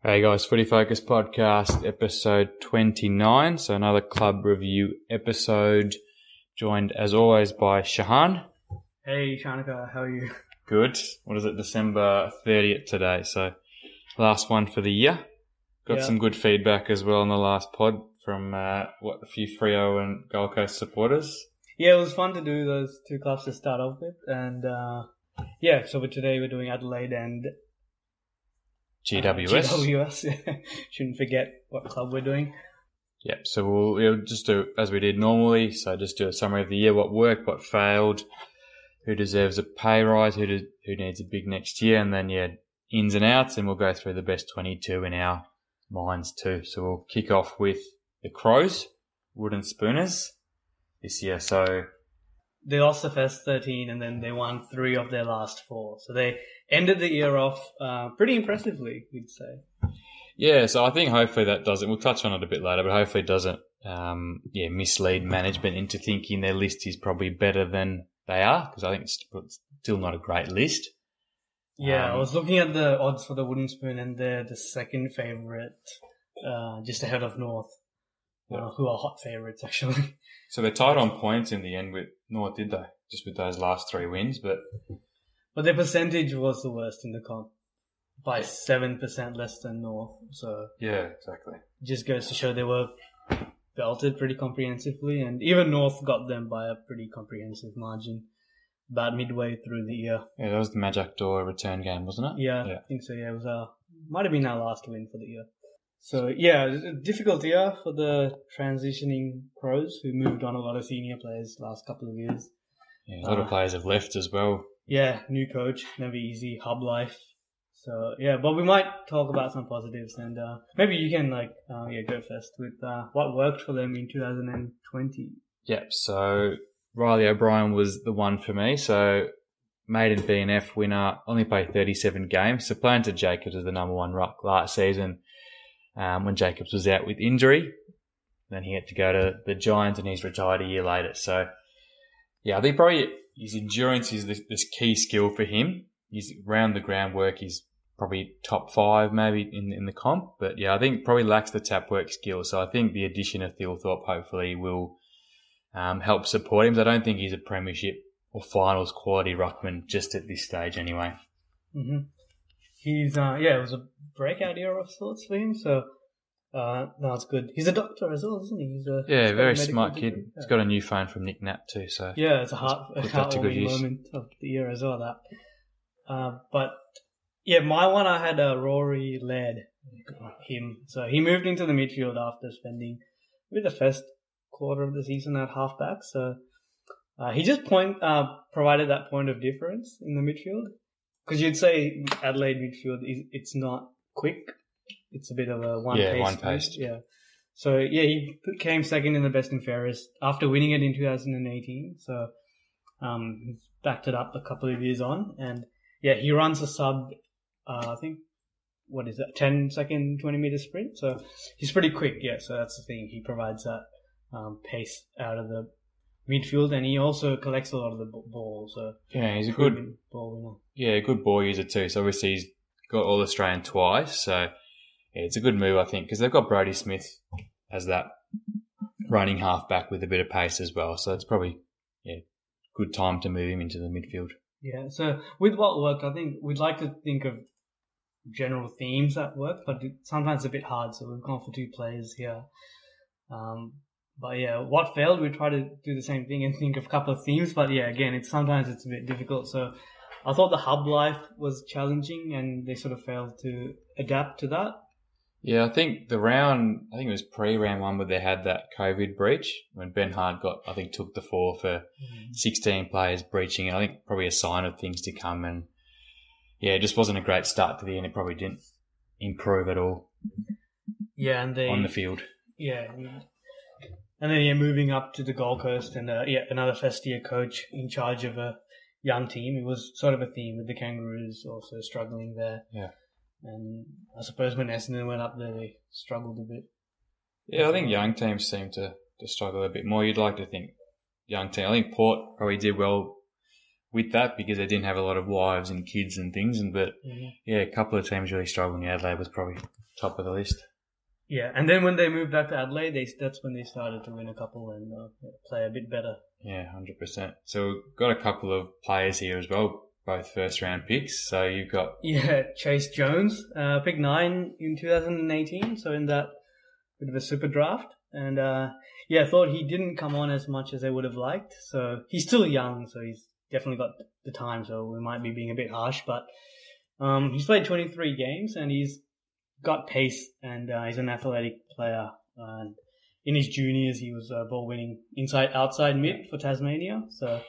Hey guys, Footy Focus Podcast, episode 29. So another club review episode, joined as always by Shahan. Hey Shanika, how are you? Good. What is it, December 30th today? So last one for the year. Got some good feedback as well on the last pod from a few Freo and Gold Coast supporters. Yeah, it was fun to do those two clubs to start off with. And so today we're doing Adelaide and GWS. GWS. Shouldn't forget what club we're doing. Yep, so we'll just do as we did normally. So just do a summary of the year, what worked, what failed, who deserves a pay rise, who needs a big next year, and then ins and outs, and we'll go through the best 22 in our minds too. So we'll kick off with the Crows, Wooden Spooners, this year. So they lost the first 13 and then they won 3 of their last 4. So they ended the year off pretty impressively, we'd say. Yeah, so I think hopefully that doesn't, we'll touch on it a bit later, but hopefully it doesn't mislead management into thinking their list is probably better than they are, because I think it's still not a great list. Yeah, I was looking at the odds for the Wooden Spoon and they're the second favourite, just ahead of North, who are hot favourites actually. So they're tied on points in the end with North, did they? Just with those last 3 wins, but their percentage was the worst in the comp by 7% less than North. So yeah, exactly. It just goes to show they were belted pretty comprehensively, and even North got them by a pretty comprehensive margin about midway through the year. Yeah, that was the Magic Door return game, wasn't it? Yeah, I think so. Yeah, it was might have been our last win for the year. So yeah, it was a difficult year for the transitioning Crows, who moved on a lot of senior players last couple of years. Yeah, a lot of players have left as well. Yeah, new coach, never easy, hub life. So yeah, but we might talk about some positives, and maybe you can go first with what worked for them in 2020. Yep. So Riley O'Brien was the one for me. So maiden BNF winner, only played 37 games. So playing to Jacobs as the number 1 ruck last season. When Jacobs was out with injury, then he had to go to the Giants and he's retired a year later. So, yeah, I think probably his endurance is this key skill for him. His round the ground work is probably top 5 maybe in the comp. But, yeah, I think probably lacks the tap work skill. So I think the addition of Thilthorpe hopefully will help support him. So I don't think he's a premiership or finals quality ruckman just at this stage anyway. Mm-hmm. He's, it was a breakout year of sorts for him, so it's good. He's a doctor as well, isn't he? He's very smart kid. Yeah. He's got a new phone from Nick Nat too, so yeah, it's a heartwarming moment of the year as well, that. But yeah, my one, I had Rory Laird, him. So he moved into the midfield after spending maybe the first quarter of the season at halfback, so he just provided that point of difference in the midfield. Because you'd say Adelaide midfield, it's not quick. It's a bit of a one-paced. Yeah. So, yeah, he came second in the best and fairest after winning it in 2018. So, he's backed it up a couple of years on. And, yeah, he runs a sub, I think, 10-second, 20-meter sprint. So, he's pretty quick, yeah. So, that's the thing. He provides that pace out of the midfield, and he also collects a lot of the ball. So yeah, he's a good ball winner. Yeah, good ball user too. So obviously he's got All Australian twice. So yeah, it's a good move, I think, because they've got Brodie Smith as that running halfback with a bit of pace as well. So it's probably good time to move him into the midfield. Yeah. So with what worked, I think we'd like to think of general themes that work, but sometimes it's a bit hard. So we've gone for 2 players here. But yeah, what failed, we try to do the same thing and think of a couple of themes. But yeah, again, sometimes it's a bit difficult. So I thought the hub life was challenging and they sort of failed to adapt to that. Yeah, I think it was pre-round 1 where they had that COVID breach when Ben Hart took the fall for 16 players breaching. And I think probably a sign of things to come. And yeah, it just wasn't a great start to the end. It probably didn't improve at all. Yeah, and on the field. Yeah. And then, moving up to the Gold Coast and, another first-year coach in charge of a young team. It was sort of a theme with the Kangaroos also struggling there. Yeah. And I suppose when Essendon went up there, they struggled a bit. Yeah, I think young teams seem to struggle a bit more. You'd like to think young team. I think Port probably did well with that because they didn't have a lot of wives and kids and things. But a couple of teams really struggled. Adelaide was probably top of the list. Yeah, and then when they moved back to Adelaide, that's when they started to win a couple and play a bit better. Yeah, 100%. So we've got a couple of players here as well, both first-round picks. So you've got... Yeah, Chayce Jones, pick 9 in 2018, so in that bit of a super draft. And I thought he didn't come on as much as I would have liked. So he's still young, so he's definitely got the time, so we might be being a bit harsh. But he's played 23 games and he's got pace and he's an athletic player. And in his juniors, he was ball winning outside mid for Tasmania. So,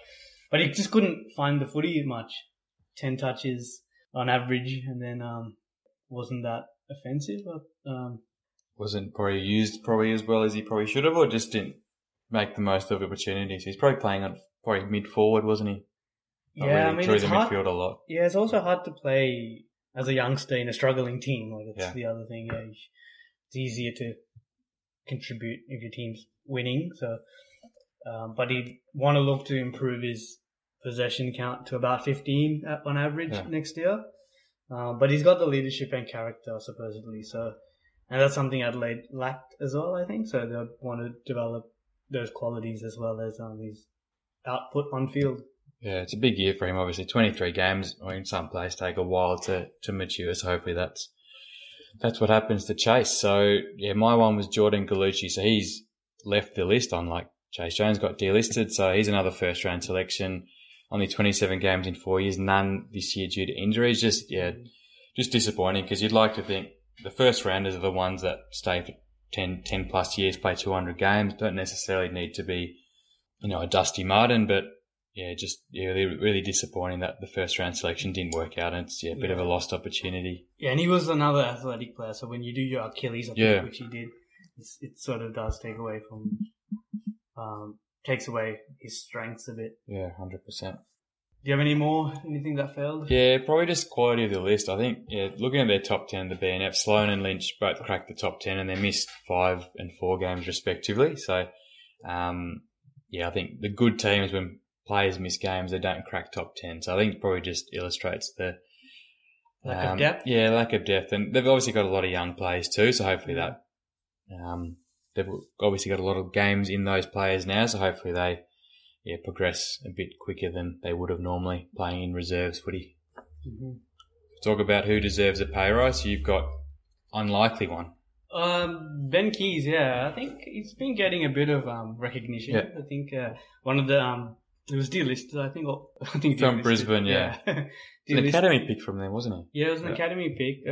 but he just couldn't find the footy much. 10 touches on average, and then wasn't that offensive. But, wasn't probably used as well as he probably should have, or just didn't make the most of the opportunities. He's probably playing on mid forward, wasn't he? Not really through the midfield a lot. Yeah, it's also hard to play as a youngster in a struggling team. Like that's the other thing. Yeah, it's easier to contribute if your team's winning. So, but he'd want to look to improve his possession count to about 15 on average next year. But he's got the leadership and character supposedly. So, and that's something Adelaide lacked as well, I think. So they want to develop those qualities as well as his output on field. Yeah, it's a big year for him, obviously. 23 games, in some players take a while to mature, so hopefully that's what happens to Chayce. So, my one was Jordan Gallucci, so he's left the list, unlike Chayce Jones got delisted, so he's another first-round selection. Only 27 games in 4 years, none this year due to injuries. Just disappointing, because you'd like to think the first-rounders are the ones that stay for 10 plus years, play 200 games, don't necessarily need to be, a dusty maiden, but really disappointing that the first round selection didn't work out, and it's a bit of a lost opportunity. Yeah, and he was another athletic player, so when you do your Achilles, which he did, it sort of does take away takes away his strengths a bit. Yeah, 100%. Do you have anything that failed? Yeah, probably just quality of the list. I think, looking at their top 10, the BNF, Sloan and Lynch both cracked the top 10 and they missed 5 and 4 games respectively. So, I think the good teams, when players miss games, they don't crack top 10. So I think it probably just illustrates the lack of depth. Yeah, lack of depth. And they've obviously got a lot of young players too, so hopefully that they've obviously got a lot of games in those players now, so hopefully they progress a bit quicker than they would have normally playing in reserves footy. Mm-hmm. Talk about who deserves a pay rise. You've got unlikely one. Ben Keays, I think he's been getting a bit of recognition. Yeah. I think one of the it was delisted, I think from delisted. Brisbane, It's an academy pick from them, wasn't he? Yeah, it was an academy pick.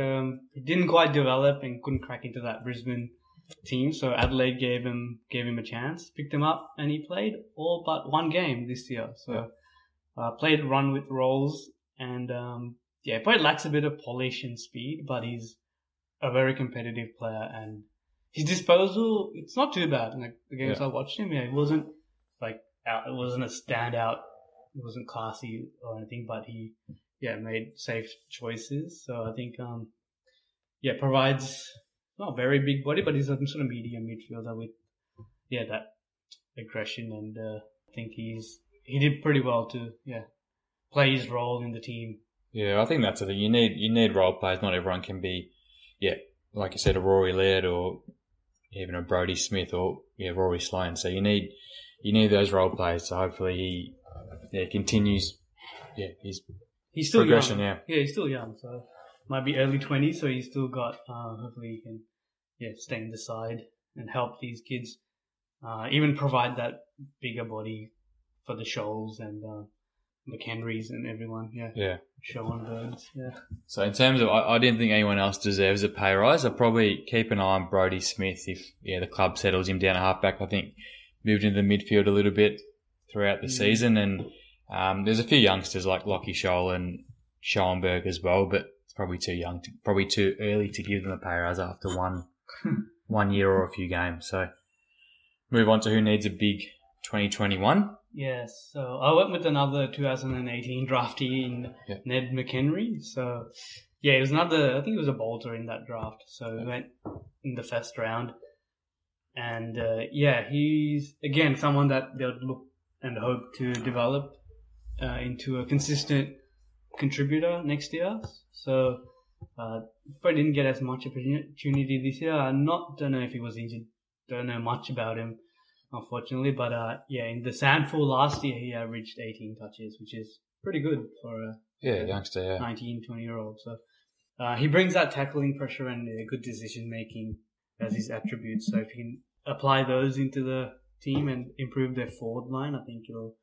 He didn't quite develop and couldn't crack into that Brisbane team, so Adelaide gave him a chance, picked him up, and he played all but one game this year. So played run with rolls, and probably lacks a bit of polish and speed, but he's a very competitive player, and his disposal, it's not too bad. Like the games I watched him, it wasn't it wasn't a standout, it wasn't classy or anything, but he made safe choices. So I think provides not a very big body, but he's a sort of medium midfielder with that aggression, and I think he did pretty well to play his role in the team. Yeah, I think that's the thing. You need role players. Not everyone can be like you said, a Rory Laird or even a Brodie Smith or Rory Sloan. So you need those role players. So hopefully he continues. Yeah, he's still progression young. Now. Yeah, he's still young. So might be early 20s. So he's still got. Hopefully he can stay in the side and help these kids. Even provide that bigger body for the Shoals and McHenrys and everyone. Yeah. Schoenbergs. Yeah. So in terms of, I didn't think anyone else deserves a pay rise. I'd probably keep an eye on Brodie Smith if the club settles him down at halfback. I think moved into the midfield a little bit throughout the season, and there's a few youngsters like Lockie Scholl and Schoenberg as well, but it's probably too young, probably too early to give them a pay rise after one year or a few games. So move on to who needs a big 2021. Yes, so I went with another 2018 draftee in Ned McHenry. So, it was I think it was a bolter in that draft. So we went in the first round. And, he's, again, someone that they'll look and hope to develop into a consistent contributor next year. So probably didn't get as much opportunity this year. Don't know if he was injured. Don't know much about him, unfortunately. But in the Sandful last year, he averaged 18 touches, which is pretty good for a youngster, 19, 20-year-old. So he brings that tackling pressure and good decision making as his attributes. So if he can apply those into the team and improve their forward line, I think it'll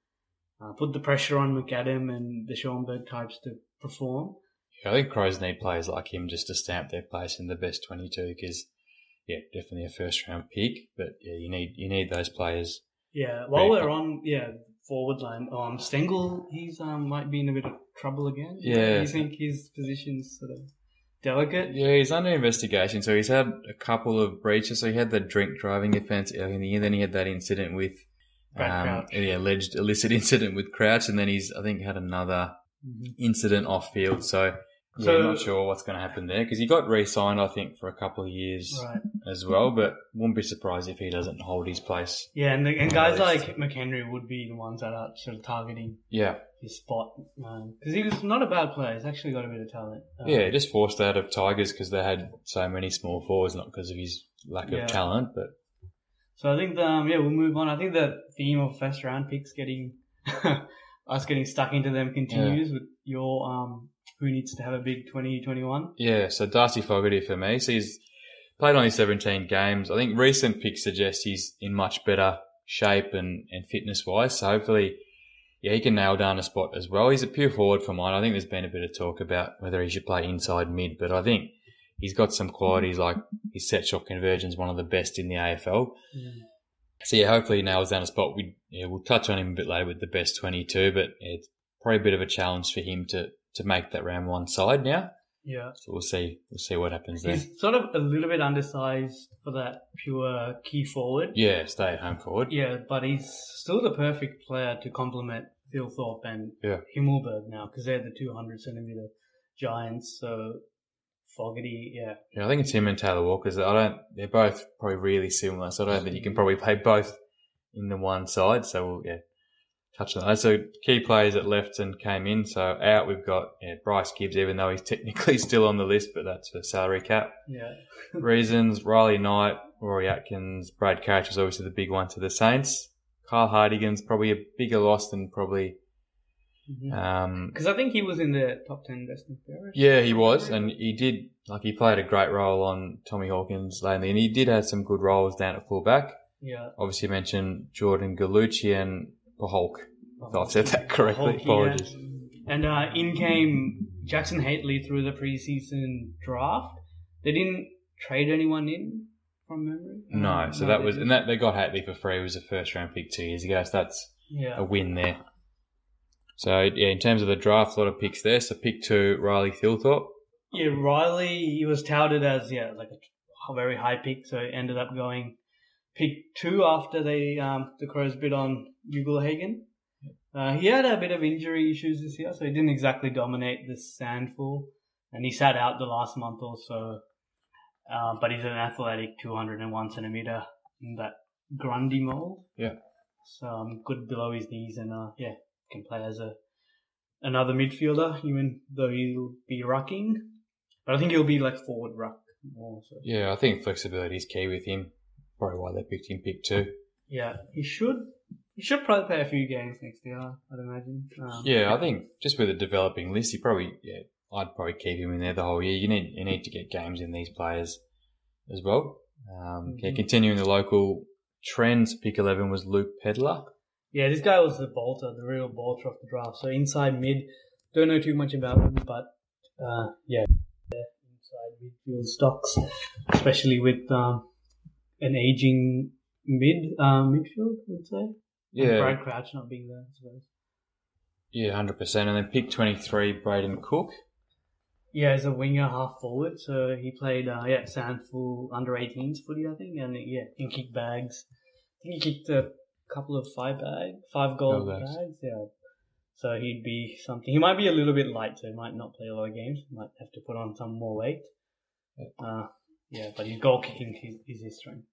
put the pressure on McAdam and the Schoenberg types to perform. Yeah, I think Crows need players like him just to stamp their place in the best 22 because, definitely a first-round pick. But, you need those players. Yeah, while we're on, forward line, Stengel, he's might be in a bit of trouble again. Yeah. You think his position's sort of delicate? Yeah, he's under investigation. So he's had a couple of breaches. So he had the drink driving offence early in the year. Then he had that incident with alleged illicit incident with Crouch, and then he's I think had another incident off field. So I'm not sure what's going to happen there because he got re-signed I think for a couple of years as well. But wouldn't be surprised if he doesn't hold his place. Yeah, and guys like McHenry would be the ones that are sort of targeting his spot because he was not a bad player. He's actually got a bit of talent. Just forced out of Tigers because they had so many small forwards, not because of his lack of talent, but. So I think we'll move on. I think the theme of first round picks getting stuck into them continues with your who needs to have a big 2021. Yeah, so Darcy Fogarty for me. So he's played only 17 games. I think recent picks suggest he's in much better shape and fitness wise. So hopefully, he can nail down a spot as well. He's a pure forward for mine. I think there's been a bit of talk about whether he should play inside mid, but I think he's got some qualities like his set shot conversion is one of the best in the AFL. So hopefully he nails down a spot. We'll touch on him a bit later with the best 22, but it's probably a bit of a challenge for him to make that round one side now. Yeah. So we'll see what happens there. He's sort of a little bit undersized for that pure key forward. Yeah, stay at home forward. Yeah, but he's still the perfect player to complement Thilthorpe and Himmelberg now because they're the 200 centimetre giants. So Fogarty, Yeah, I think it's him and Taylor Walker. They're both probably really similar, so I don't think you can probably play both in the one side. So we'll touch on that. So key players that left and came in. So out we've got Bryce Gibbs, even though he's technically still on the list, but that's for salary cap. Yeah. Reasons, Riley Knight, Rory Atkins, Brad Carrick was obviously the big one to the Saints. Kyle Hardigan's probably a bigger loss than probably... Because I think he was in the top 10 best in Paris. Yeah, he was, and he played a great role on Tommy Hawkins lately, and he did have some good roles down at fullback. Yeah. Obviously mentioned Jordan Gallucci and Paholk. If I've said that correctly. Apologies. Yeah. And in came Jackson Haitley through the preseason draft. They didn't trade anyone in from memory. No, so that was, and that they got Haitley for free. It was a first round pick 2 years ago, so that's a win there. So in terms of the draft, a lot of picks there. So pick 2, Riley Thilthorpe. Yeah, Riley, he was touted as like a very high pick, so it ended up going pick 2 after the Crows bid on Ugelhagen. He had a bit of injury issues this year, so he didn't exactly dominate this Sandful, and he sat out the last month or so. But he's an athletic 201 centimetre in that Grundy mould. Yeah. So good below his knees and can play as another midfielder, even though he'll be rucking. But I think he'll be like forward ruck more. So. Yeah, I think flexibility is key with him. Probably why they picked him pick 2. Yeah, he should probably play a few games next year, I'd imagine. I think just with a developing list, I'd probably keep him in there the whole year. You need to get games in these players as well. Continuing the local trends, pick 11 was Luke Pedler. Yeah, this guy was the real bolter of the draft. So inside mid, don't know too much about him, but inside midfield stocks, especially with an aging midfield, I'd say. Yeah. And Brad Crouch not being there, I suppose. Yeah, 100%. And then pick 23, Braden Cook. Yeah, as a winger, half forward. So he played Sandful under 18s footy, I think, and can kick bags. I think he kicked a couple of 5 goal bags. Yeah. So he'd be something. He might be a little bit light, so he might not play a lot of games. He might have to put on some more weight. But his goal kicking is his strength.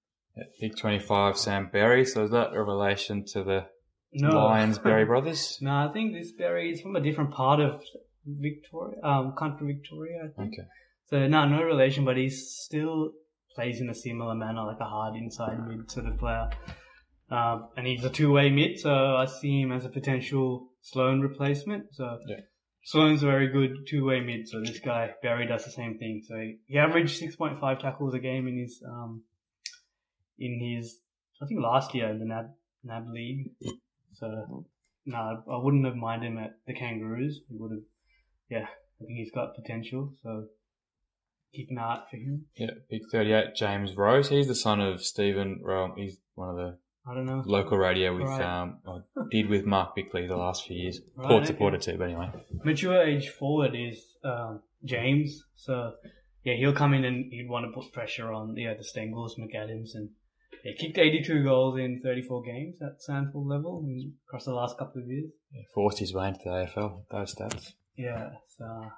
Pick 25, Sam Berry. So is that a relation to the No. Lions Berry brothers? No, I think this Berry is from a different part of Victoria, country Victoria, I think. Okay. So, no relation, but he still plays in a similar manner, like a hard inside mid sort of player. And he's a two-way mid, so I see him as a potential Sloan replacement. So, Sloan's a very good two-way mid, so this guy, Berry, does the same thing. So, he averaged 6.5 tackles a game in his, I think last year in the NAB League. So, no, I wouldn't have minded him at the Kangaroos. He would have, I think he's got potential, so keep an eye out for him. Yeah, big 38, James Rose. He's the son of Stephen. Well, he's one of the local radio with I did with Mark Bickley the last few years. Port supporter too, but anyway. Mature age forward is James. So he'll come in and he'd want to put pressure on the Stengels, McAdams, and kicked 82 goals in 34 games at Sandford level across the last couple of years. Yeah, forced his way into the AFL, those stats. Yeah, so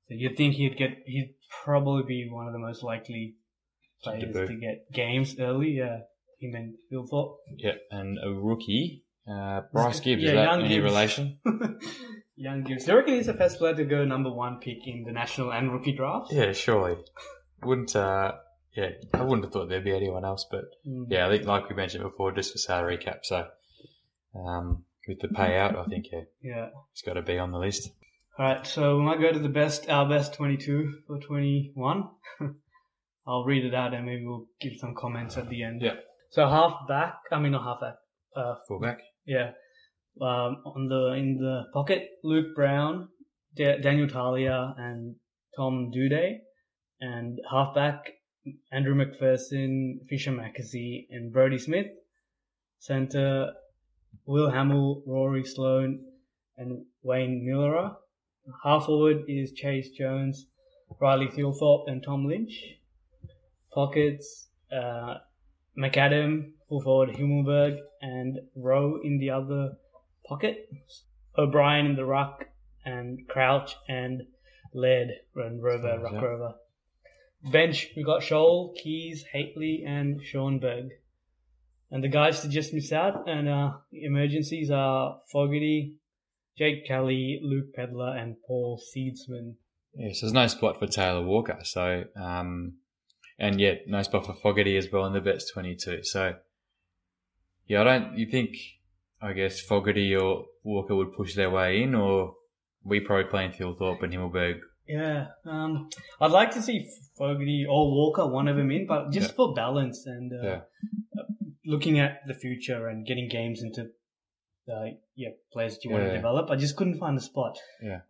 you'd think he'd probably be one of the most likely players to get games early. Yeah, him and Thilthorpe. Yeah, and a rookie, Bryce Gibbs. Is that any Gibbs. Relation? Young Gibbs. Do you reckon he's the first player to go number 1 pick in the national and rookie drafts? Yeah, surely. I wouldn't have thought there'd be anyone else, but I think like we mentioned before, just for salary cap. So, with the payout, I think he's got to be on the list. All right, so we might go to our best 22 for 21. I'll read it out and maybe we'll give some comments at the end. Yeah. So not halfback. Fullback. Yeah. In the pocket, Luke Brown, Daniel Talia, and Tom Duday, and halfback, Andrew McPherson, Fisher Mackesy, and Brodie Smith. Centre, Will Hamill, Rory Sloan, and Wayne Millerer. Half forward is Chayce Jones, Riley Thilthorpe, and Tom Lynch. Pockets, McAdam, full forward Himmelberg, and Rowe in the other pocket. O'Brien in the ruck, and Crouch, and Laird, and Ruck Rover. Bench, we got Scholl, Keays, Haitley, and Schoenberg. And the guys to just miss out and emergencies are Fogarty, Jake Kelly, Luke Pedler, and Paul Seedsman. Yeah, so there's no spot for Taylor Walker. So, no spot for Fogarty as well in the best 22. So, you think, I guess, Fogarty or Walker would push their way in, or we probably playing Thilthorpe and Himmelberg? Yeah, I'd like to see Fogarty or Walker, one of them in, but just for balance and looking at the future and getting games into players that you want to develop. I just couldn't find a spot. Yeah.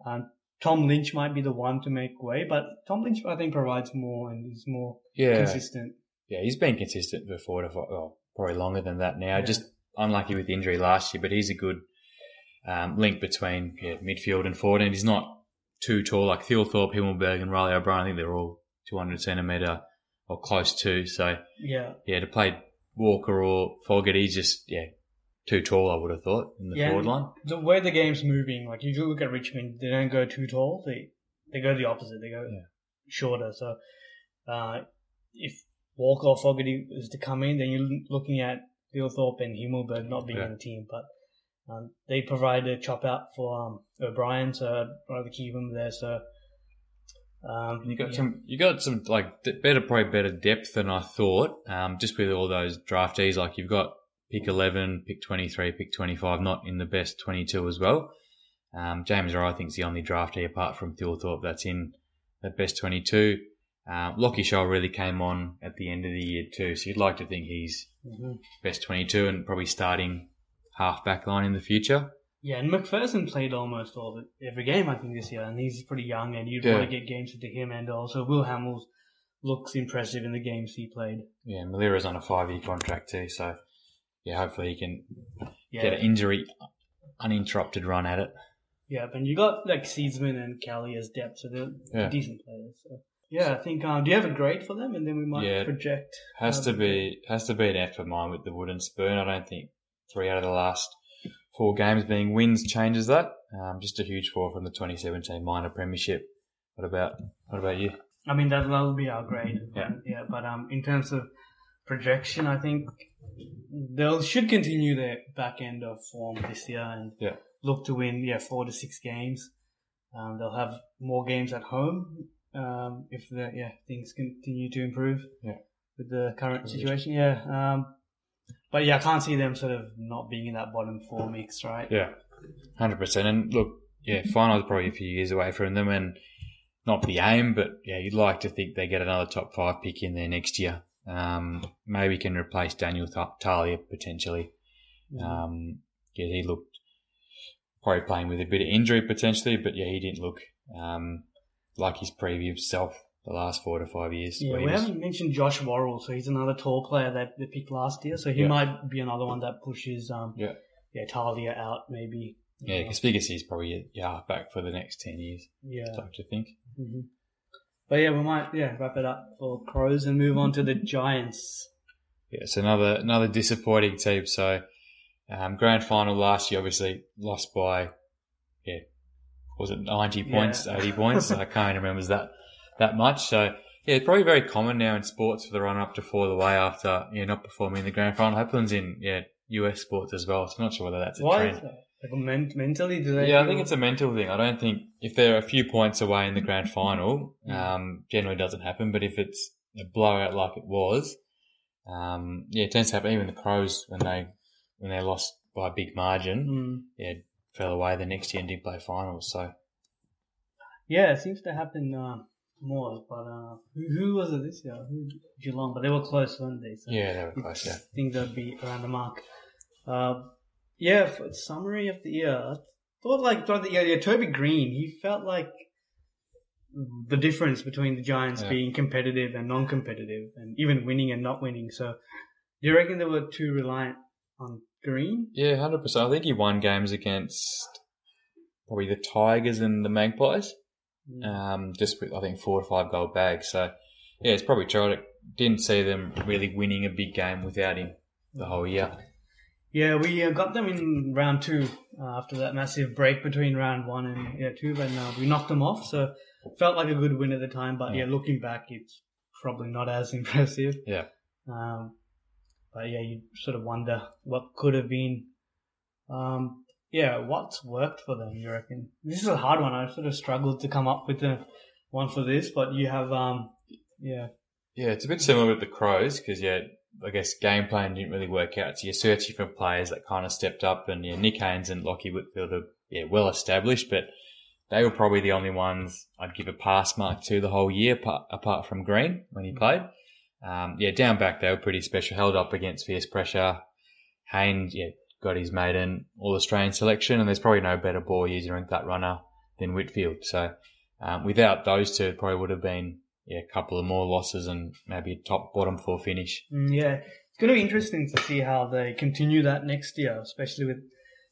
Tom Lynch might be the one to make way, but Tom Lynch, I think, provides more and is more consistent. Yeah, he's been consistent for 4 to 5, probably longer than that now. Yeah. Just unlucky with the injury last year, but he's a good link between midfield and forward, and he's not too tall like Thilthorpe, Himmelberg, and Riley O'Brien. I think they're all 200 centimetre or close to. So, to play Walker or Fogarty, just, too tall, I would have thought, in the forward line. The way the game's moving, like if you look at Richmond, they don't go too tall. They go the opposite. They go shorter. So if Walker or Fogarty is to come in, then you're looking at Thilthorpe and Himmelberg not being on the team. But they provide a chop out for O'Brien, so I'd rather keep him there. So you got some better depth than I thought. Just with all those draftees, like you've got pick 11, pick 23, pick 25, not in the best 22 as well. James Rowe, I think, is the only draftee apart from Thilthorpe that's in the best 22. Lockie Scholl really came on at the end of the year too, so you'd like to think he's best 22 and probably starting half-back line in the future. Yeah, and McPherson played almost every game, I think, this year, and he's pretty young, and you'd want to get games into him, and also Will Hamill looks impressive in the games he played. Yeah, Malira's on a 5-year contract too, so hopefully he can get an injury uninterrupted run at it. Yeah, but you got like Seedsman and Kelly as depth, so they're decent players. So. Yeah, I think. Do you have a grade for them, and then we might project? Has to be an F for mine with the wooden spoon. I don't think 3 out of the last 4 games being wins changes that. Just a huge fall from the 2017 minor premiership. What about you? I mean, that'll be our grade. Yeah, but in terms of projection, I think they should continue their back end of form this year and look to win 4 to 6 games. They'll have more games at home if things continue to improve with the current situation. But I can't see them sort of not being in that bottom 4 mix, right? Yeah, 100%. And look, finals probably a few years away from them, and not the aim, but you'd like to think they get another top 5 pick in there next year. Maybe can replace Daniel Talia potentially. He looked probably playing with a bit of injury potentially, but he didn't look like his previous self the last 4 to 5 years. Yeah, we haven't mentioned Josh Worrell, so he's another tall player that they picked last year, so he might be another one that pushes Talia out maybe. Yeah, because Figgis probably halfback for the next 10 years. Yeah. I'd like to think. Mm-hmm. But we might wrap it up for Crows and move on to the Giants. Yeah, so another disappointing team. So grand final last year, obviously lost by was it 90 points, 80 points? I can't remember that much. So it's probably very common now in sports for the run up to fall away after not performing in the grand final. It happens in US sports as well. So I'm not sure whether that's a trend. Why is that? Like mentally, do they? I think it's a mental thing. I don't think if they're a few points away in the grand final, generally doesn't happen. But if it's a blowout like it was, it tends to happen. Even the Crows when they lost by a big margin, fell away the next year and didn't play finals. So it seems to happen more. But who was it this year? Geelong, but they were close, weren't they? So they were close. I think they'd be around the mark. For the summary of the year, I thought throughout the year, Toby Green, he felt like the difference between the Giants being competitive and non-competitive and even winning and not winning. So do you reckon they were too reliant on Green? Yeah, 100%. I think he won games against probably the Tigers and the Magpies, just with, I think, 4 or 5 goal bags. So, it's probably true. I didn't see them really winning a big game without him the whole year. Yeah, we got them in round 2 after that massive break between round 1 and 2, but we knocked them off. So felt like a good win at the time, but looking back, it's probably not as impressive. Yeah. But you sort of wonder what could have been. What's worked for them, you reckon? This is a hard one. I sort of struggled to come up with one for this, but you have, Yeah, it's a bit similar with the Crows because, I guess game plan didn't really work out. So you're searching for players that kind of stepped up, and Nick Haynes and Lockie Whitfield are well established, but they were probably the only ones I'd give a pass mark to the whole year, apart from Green when he played. Down back they were pretty special, held up against fierce pressure. Haynes got his maiden All-Australian selection, and there's probably no better ball user and gut runner than Whitfield. So without those two, it probably would have been a couple of more losses and maybe a bottom 4 finish. It's going to be interesting to see how they continue that next year, especially with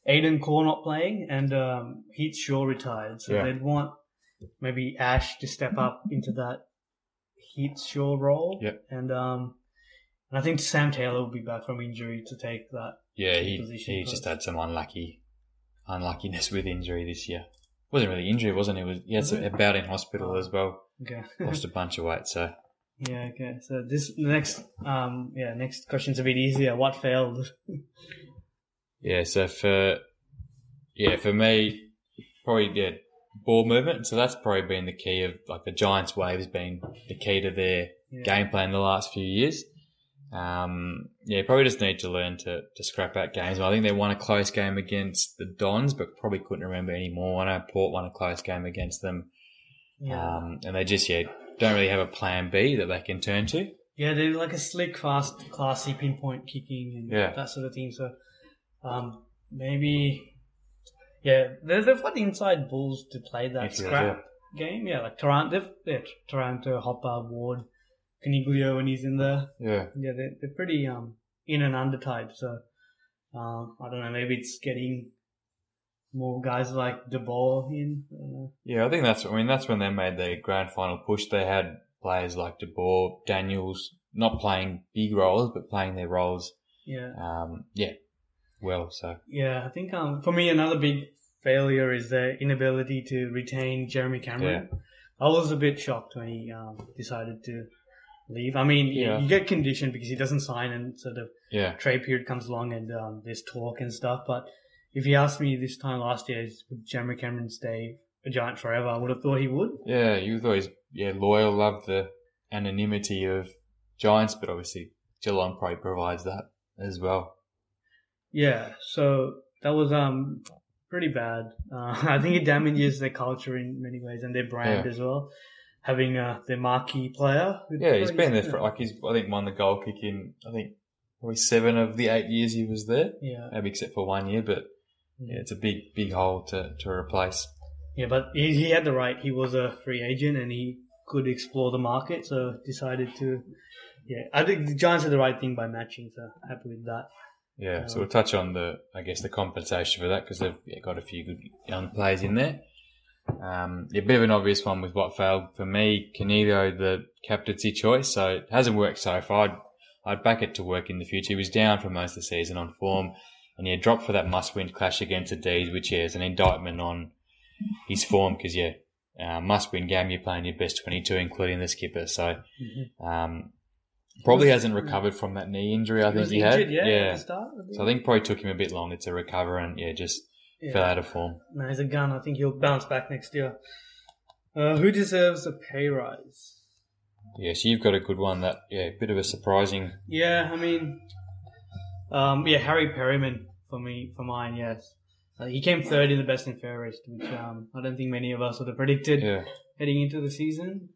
Aiden Core not playing and Heath Shaw retired. So they'd want maybe Ash to step up into that Heath Shaw role. Yep. And I think Sam Taylor will be back from injury to take that position. He just had some unluckiness with injury this year. Wasn't really injury, wasn't it? He had a bout in hospital as well. Okay. Lost a bunch of weight, so. Yeah, okay. So this next question's a bit easier. What failed? So for me, probably ball movement. So that's probably been the key of the Giants' waves being the key to their game plan the last few years. Probably just need to learn to scrap out games. I think they won a close game against the Dons, but probably couldn't remember any more. I know Port won a close game against them. And they just don't really have a plan B that they can turn to. Yeah, they're like a slick, fast, classy pinpoint kicking and that sort of thing. So maybe they've got inside bulls to play that scrap game. Yeah, like Toronto, Hopper, Ward, Caniglio when he's in there. Yeah, they're pretty in and under type. So I don't know. Maybe it's getting more guys like De Boer in. I think that's when they made their grand final push. They had players like De Boer, Daniels, not playing big roles, but playing their roles. I think for me another big failure is their inability to retain Jeremy Cameron. I was a bit shocked when he decided to leave. I mean, you get conditioned because he doesn't sign and sort of trade period comes along and there's talk and stuff. But if you asked me this time last year, would Jeremy Cameron stay a Giant forever? I would have thought he would. Yeah, you thought he's loyal, loved the anonymity of Giants, but obviously Geelong probably provides that as well. Yeah, so that was pretty bad. I think it damages their culture in many ways and their brand as well. Having their marquee player. He's been there for he's I think won the goal kick in probably 7 of the 8 years he was there. Yeah, maybe except for 1 year, but it's a big hole to replace. Yeah, but he had the right. He was a free agent and he could explore the market, so decided to. Yeah, I think the Giants did the right thing by matching, so happy with that. Yeah, so we'll touch on the compensation for that because they've got a few good young players in there. A bit of an obvious one with what failed for me, Canelio, the captaincy choice. So it hasn't worked so far. I'd back it to work in the future. He was down for most of the season on form, and he had dropped for that must-win clash against the D's, which is an indictment on his form because must-win game. You're playing your best 22, including the skipper. So. Probably hasn't recovered from that knee injury I think he had. At the start, so I think probably took him a bit longer to recover and just fell out of form. No, he's a gun. I think he'll bounce back next year. Who deserves a pay rise? Yeah, so you've got a good one that, bit of a surprising... Yeah, I mean, Harry Perryman for mine, yes. He came third in the best and fairest, which I don't think many of us would have predicted heading into the season.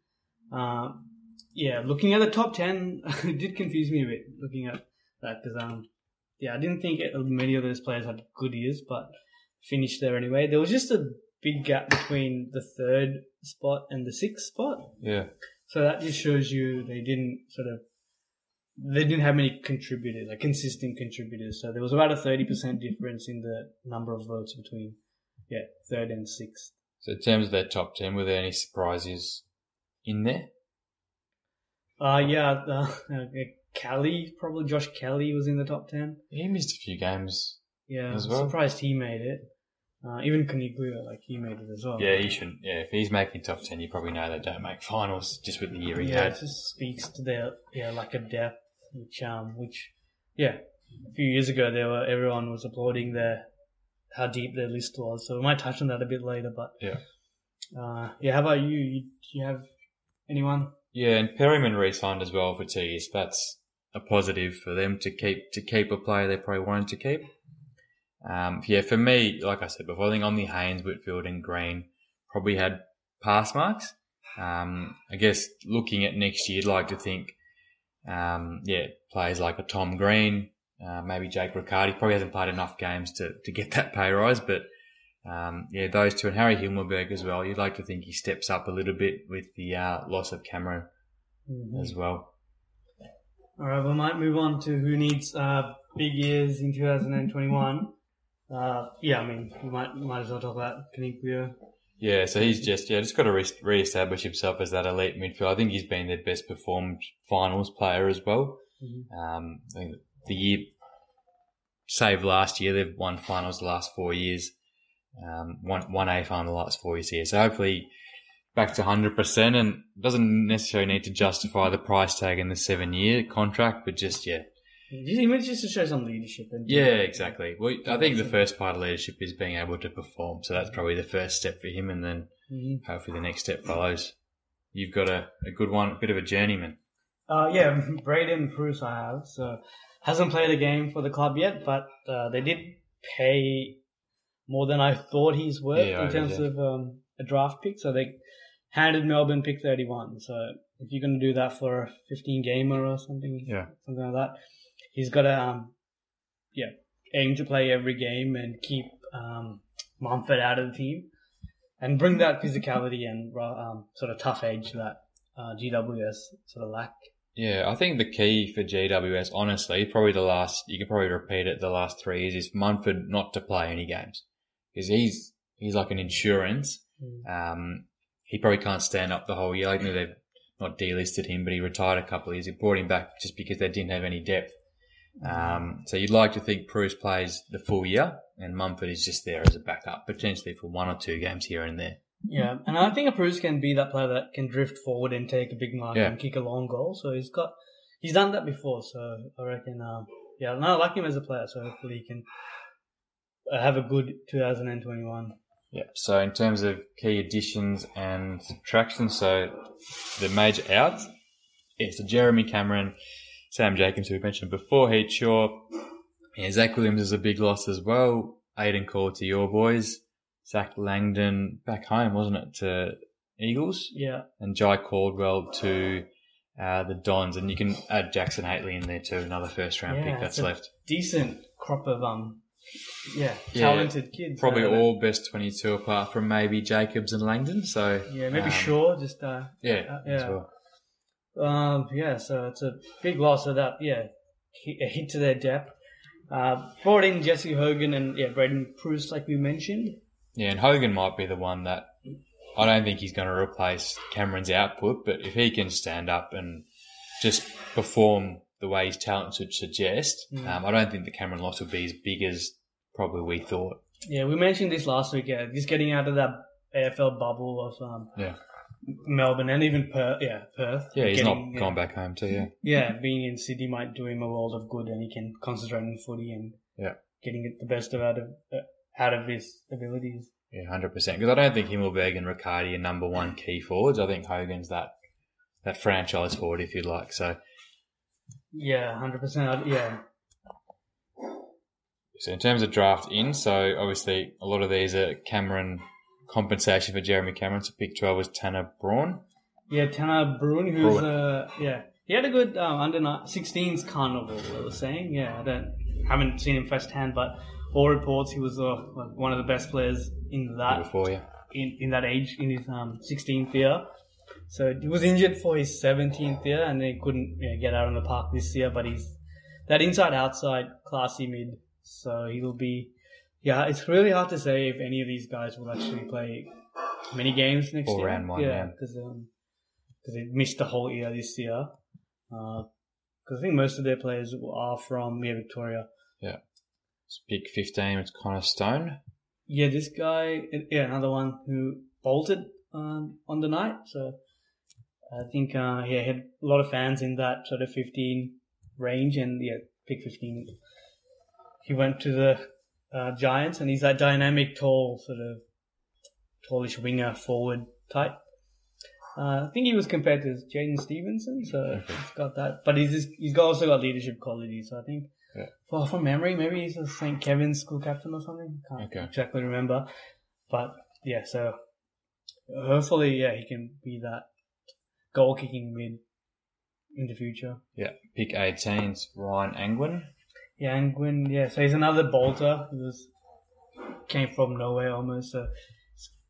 Looking at the top 10, it did confuse me a bit looking at that because, I didn't think many of those players had good years, but finished there anyway. There was just a big gap between the 3rd spot and the 6th spot. Yeah. So that just shows you they didn't have many contributors, like consistent contributors. So there was about a 30% difference in the number of votes between, 3rd and 6th. So in terms of their top 10, were there any surprises in there? Kelly, probably Josh Kelly was in the top 10. He missed a few games as well. I'm surprised he made it. Even Caniglia, he made it as well. Yeah, he shouldn't. Yeah, if he's making top 10, you probably know they don't make finals just with the year he had. It just speaks to their lack of depth, which a few years ago everyone was applauding how deep their list was. So we might touch on that a bit later, but how about you? Do you have anyone? Yeah, and Perryman re-signed as well for 2 years. That's a positive for them to keep a player they probably wanted to keep. For me, like I said before, I think on the Haynes, Whitfield and Green probably had pass marks. I guess looking at next year, I'd like to think, players like a Tom Green, maybe Jake Riccardi probably hasn't played enough games to get that pay rise, but those two, and Harry Himmelberg as well. You'd like to think he steps up a little bit with the loss of Cameron as well. All right, we might move on to who needs big years in 2021. We might as well talk about Caniglia. Yeah, so he's just got to re-establish himself as that elite midfield. I think he's been their best performed finals player as well. I think the year, save last year, they've won finals the last 4 years. One A final the last 4 years here. So hopefully back to 100% and doesn't necessarily need to justify the price tag in the 7-year contract, but just just to show some leadership. Exactly. Well, I think the first part of leadership is being able to perform. So that's probably the first step for him, and then hopefully the next step follows. You've got a good one, a bit of a journeyman. Braden Bruce I have. So hasn't played a game for the club yet, but they did pay more than I thought he's worth in terms of a draft pick. So they handed Melbourne pick 31. So if you're going to do that for a 15-gamer or something like that, he's got to aim to play every game and keep Mumford out of the team and bring that physicality and sort of tough edge that GWS sort of lack. Yeah, I think the key for GWS, honestly, you could probably repeat it the last 3 years, is Mumford not to play any games. Because he's like an insurance. He probably can't stand up the whole year. I know they've not delisted him, but he retired a couple of years. He brought him back just because they didn't have any depth. So you'd like to think Bruce plays the full year and Mumford is just there as a backup, potentially for 1 or 2 games here and there. Yeah, and I think Bruce can be that player that can drift forward and take a big mark and kick a long goal. So he's done that before. So I reckon, I like him as a player. So hopefully he can have a good 2021. Yeah. So in terms of key additions and subtractions, so the major outs, so Jeremy Cameron, Sam Jacobs, who we mentioned before, Heatshaw. Yeah, Zach Williams is a big loss as well. Aiden Call to your boys. Zach Langdon back home, wasn't it, to Eagles? Yeah. And Jai Caldwell to the Dons. And you can add Jackson Hately in there too, another first-round pick that's left. Decent crop of talented kids. Probably all best 22 apart from maybe Jacobs and Langdon. So maybe Shaw just as well. So it's a big loss of that. Yeah, a hit to their depth. Brought in Jesse Hogan and Braden Pruce, like we mentioned. Yeah, and Hogan might be the one that I don't think he's going to replace Cameron's output, but if he can stand up and just perform the way his talent should suggest, I don't think the Cameron loss will be as big as probably we thought. Yeah, we mentioned this last week. Yeah, just getting out of that AFL bubble of Melbourne and even Perth. Yeah, he's not gone back home too. Yeah, being in Sydney might do him a world of good, and he can concentrate on footy and getting the best out of his abilities. Yeah, 100%. Because I don't think Himmelberg and Riccardi are number one key forwards. I think Hogan's that franchise forward, if you like. So, yeah, 100%. Yeah. So in terms of draft in, so obviously a lot of these are Cameron compensation for Jeremy Cameron. So pick 12 was Tanner Braun. Yeah, Tanner Braun, who's he had a good under 16s carnival. I was saying, haven't seen him firsthand, but all reports he was one of the best players in that in that age in his 16th year. So he was injured for his 17th year, and he couldn't get out on the park this year. But he's that inside-outside classy mid. So he'll be, it's really hard to say if any of these guys will actually play many games next year. Or round one, because they missed the whole year this year. Because I think most of their players are from Victoria. Yeah. So pick 15, it's Connor Stone. Yeah, this guy, another one who bolted on the night. So I think he had a lot of fans in that sort of 15 range, and pick 15. He went to the Giants, and he's that dynamic, tall, sort of tallish winger forward type. I think he was compared to Jaden Stevenson, so he's got that. But he's also got leadership qualities. So I think, from memory, maybe he's a St. Kevin's school captain or something. Can't exactly remember. But so hopefully, he can be that goal-kicking mid in the future. Yeah, pick 18 is Ryan Angwin. Yeah, Angwin. So he's another bolter who came from nowhere almost. So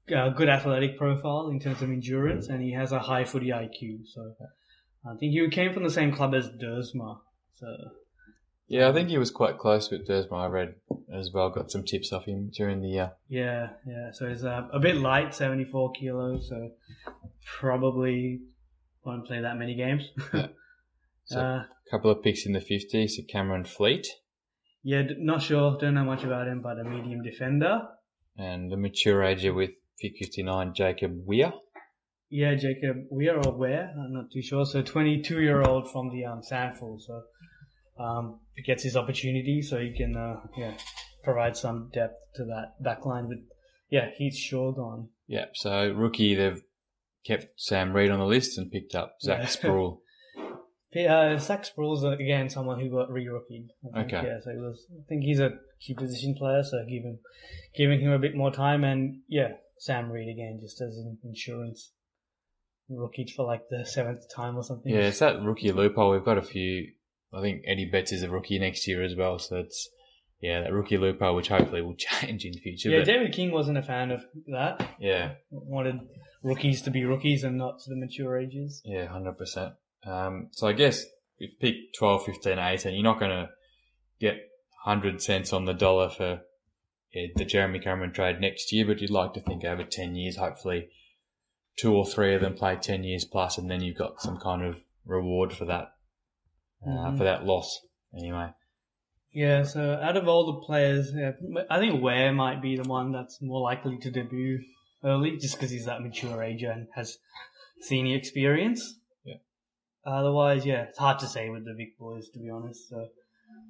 good athletic profile in terms of endurance, and he has a high footy IQ. So I think he came from the same club as Dersma. So I think he was quite close with Dersma. I read as well. Got some tips off him during the year. Yeah. So he's a bit light, 74 kilos. So probably won't play that many games. So a couple of picks in the 50s. So Cameron Fleet. Yeah, not sure. Don't know much about him, but a medium defender. And the mature ager with pick 59, Jacob Weir. Yeah, Jacob Weir or Ware, I'm not too sure. So 22-year-old from the Sandful. So he gets his opportunity, so he can provide some depth to that backline with Heath Shaw gone. Yeah, so rookie, they've kept Sam Reid on the list and picked up Zach Sproul. Zach Sproul's again someone who got re-rookied. Okay. Yeah, so I think he's a key position player, so giving him a bit more time, and Sam Reid again just as an insurance rookie for like the 7th time or something. Yeah, it's that rookie loophole. We've got a few. I think Eddie Betts is a rookie next year as well, so it's that rookie loophole, which hopefully will change in the future. Yeah, David King wasn't a fan of that. Yeah, wanted rookies to be rookies and not to the mature ages. Yeah, 100%. So I guess if you pick 12, 15, 18, you're not going to get 100 cents on the dollar for the Jeremy Cameron trade next year, but you'd like to think over 10 years, hopefully 2 or 3 of them play 10 years plus, and then you've got some kind of reward for that, for that loss anyway. Yeah, so out of all the players, I think Ware might be the one that's more likely to debut early, just because he's that mature age and has senior experience. Yeah. Otherwise, yeah, it's hard to say with the big boys, to be honest. So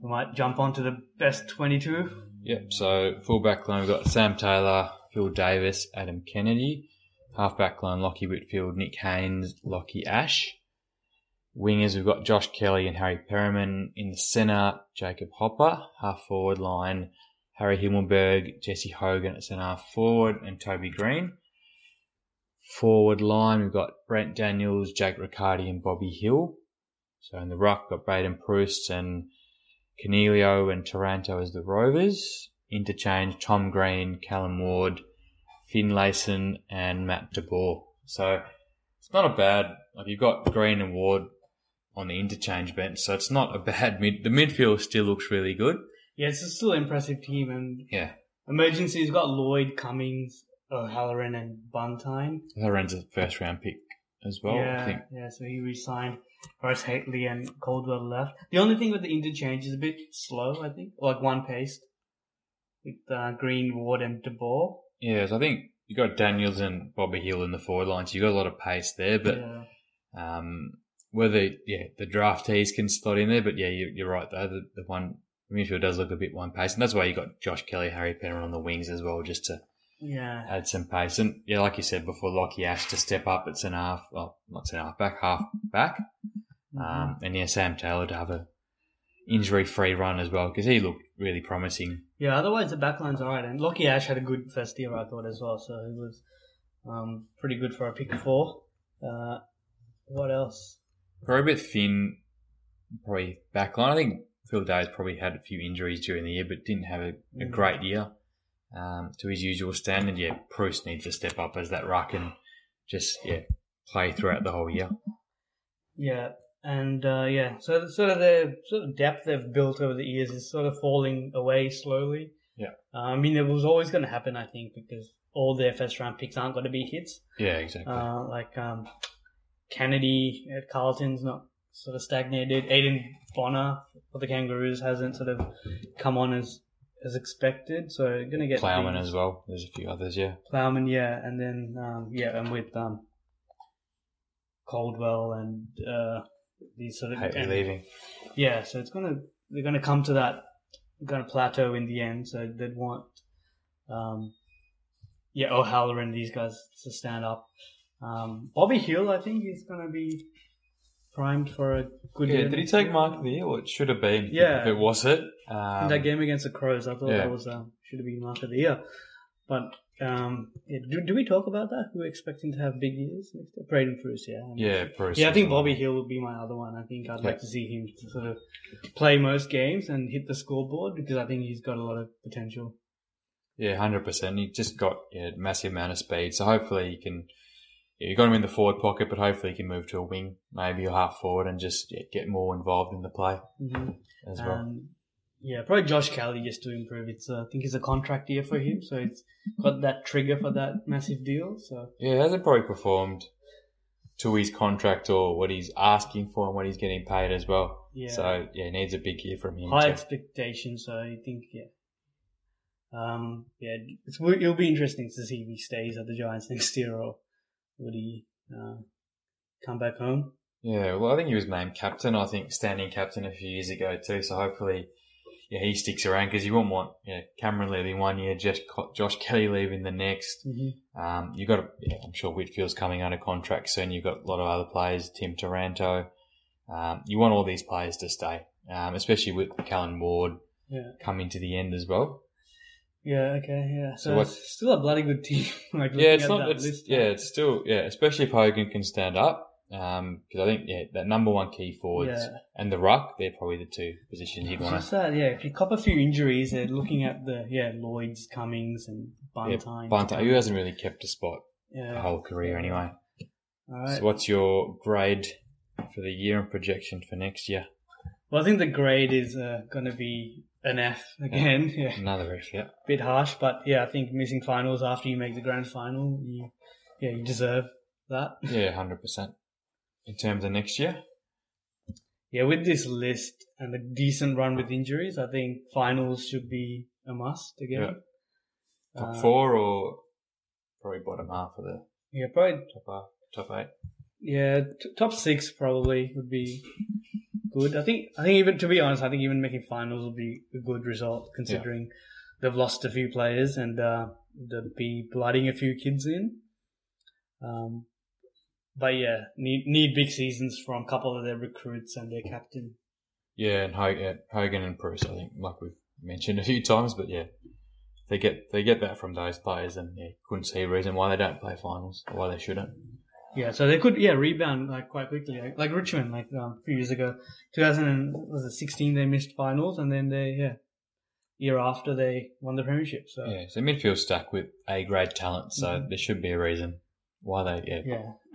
we might jump on to the best 22. Yep, so full-back line, we've got Sam Taylor, Phil Davis, Adam Kennedy. Half-back line, Lockie Whitfield, Nick Haynes, Lockie Ash. Wingers, we've got Josh Kelly and Harry Perriman. In the centre, Jacob Hopper. Half-forward line, Harry Himmelberg, Jesse Hogan at centre-half forward, and Toby Green. Forward line, we've got Brent Daniels, Jake Riccardi, and Bobby Hill. So in the ruck, we've got Braden Proust and Canelio and Taranto as the Rovers. Interchange, Tom Green, Callum Ward, Finlayson and Matt DeBoer. So it's not a bad, like you've got Green and Ward on the interchange bench, so it's not a bad the midfield still looks really good. Yeah, it's still an impressive team, and yeah, emergency's got Lloyd, Cummings, O'Halloran and Buntine. O'Halloran's a first round pick as well, yeah, I think. Yeah, so he re-signed. Whereas Haitley and Caldwell left. The only thing with the interchange is a bit slow, I think. Like one-paced. With Green, Ward and DeBoer. Yeah, so I think you got Daniels and Bobby Hill in the forward line, so you got a lot of pace there, but whether the draftees can slot in there, but yeah, you're right though. The midfield does look a bit one pace, and that's why you got Josh Kelly, Harry Penner on the wings as well, just to add some pace. And yeah, like you said before, Lockie Ash to step up at centre half, well, not centre half back, half back, and yeah, Sam Taylor to have a injury-free run as well, because he looked really promising. Yeah, otherwise the backline's alright, and Lockie Ash had a good first year, I thought, as well, so he was pretty good for a pick 4. What else? Probably a bit thin, probably backline. I think Phil Davis probably had a few injuries during the year, but didn't have a great year to his usual standard. Yeah, Proust needs to step up as that ruck and just play throughout the whole year. Yeah. And, so the sort of depth they've built over the years is sort of falling away slowly. Yeah. I mean, it was always going to happen, I think, because all their first-round picks aren't going to be hits. Yeah, exactly. Kennedy at Carlton's not sort of stagnated. Aiden Bonner for the Kangaroos hasn't sort of come on as expected, so going to get... Plowman as well. There's a few others, yeah. Plowman, yeah. And then, and with Caldwell and... these sort of leaving. Yeah, so they're gonna come to that plateau in the end. So they'd want O'Halloran, these guys to stand up. Bobby Hill, I think, is gonna be primed for a good year. Did he take Mark of the Year? Or it should have been. Yeah, if it was it. In that game against the Crows, I thought that was should have been Mark of the Year. But do we talk about that? We're expecting to have big years next year. Braden Proust, Proust. Yeah, I think Bobby Hill will be my other one. I think I'd like to see him to sort of play most games and hit the scoreboard, because I think he's got a lot of potential. Yeah, 100%. He just got massive amount of speed, so hopefully he can. Yeah, you got him in the forward pocket, but hopefully he can move to a wing, maybe a half forward, and just get more involved in the play as well. Yeah, probably Josh Kelly just to improve. I think it's a contract year for him, so it's got that trigger for that massive deal. So yeah, hasn't probably performed to his contract or what he's asking for and what he's getting paid as well. Yeah. So yeah, needs a big year from him. High expectations. So I think it'll be interesting to see if he stays at the Giants next year or would he come back home. Yeah, well, I think he was named captain. I think standing captain a few years ago too. So hopefully. Yeah, he sticks around because you won't want Cameron leaving 1 year, Josh Kelly leaving the next. Mm-hmm. You got I'm sure Whitfield's coming under contract soon. You've got a lot of other players, Tim Taranto. You want all these players to stay, especially with Callum Ward coming to the end as well. Yeah. Okay. Yeah. So it's still a bloody good team. It's still especially if Hogan can stand up. Because I think that number one key forwards and the ruck, they're probably the two positions you'd want to. If you cop a few injuries, they're looking at the Lloyd's, Cummings, and Buntine. Buntine, who hasn't really kept a spot the whole career anyway. All right. So what's your grade for the year and projection for next year? Well, I think the grade is going to be an F again. Yeah. Another F, yeah. Bit harsh, but I think missing finals after you make the grand final, you deserve that. Yeah, 100%. In terms of next year? Yeah, with this list and a decent run with injuries, I think finals should be a must again. Yeah. Top 4 or probably bottom half of the probably top 8. Yeah, top 6 probably would be good. I think even, to be honest, I think even making finals would be a good result considering they've lost a few players and they'll be blooding a few kids in. But yeah, need big seasons from a couple of their recruits and their captain. Yeah, and Hogan and Bruce, I think, like we've mentioned a few times, but yeah, they get that from those players, and couldn't see a reason why they don't play finals or why they shouldn't. Yeah, so they could rebound quite quickly, like Richmond, a few years ago, 2016 they missed finals, and then year after they won the premiership. So so midfield stacked with A-grade talent, so there should be a reason why they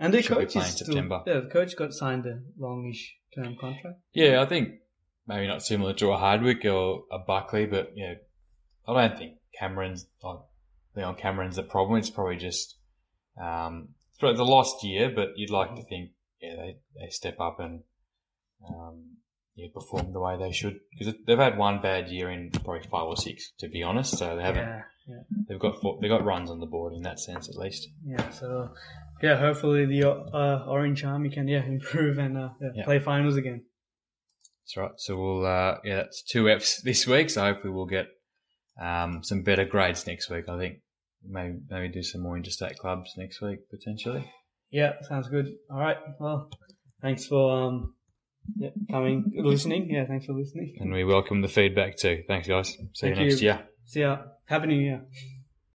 and their coach playing is still, September. the coach got signed a longish term contract. Yeah, I think maybe not similar to a Hardwick or a Buckley, but I don't think Leon Cameron's the problem. It's probably just it's probably the lost year, but you'd like to think they step up and perform the way they should, because they've had one bad year in probably 5 or 6, to be honest. So they haven't. They've got runs on the board in that sense, at least. Yeah. So hopefully the Orange Army can improve and play finals again. That's right. So we'll that's 2 Fs this week. So hopefully we'll get some better grades next week. I think maybe do some more interstate clubs next week potentially. Yeah, sounds good. All right. Well, thanks for listening. Yeah, thanks for listening. And we welcome the feedback too. Thanks, guys. See you next year. See ya. Happy New Year.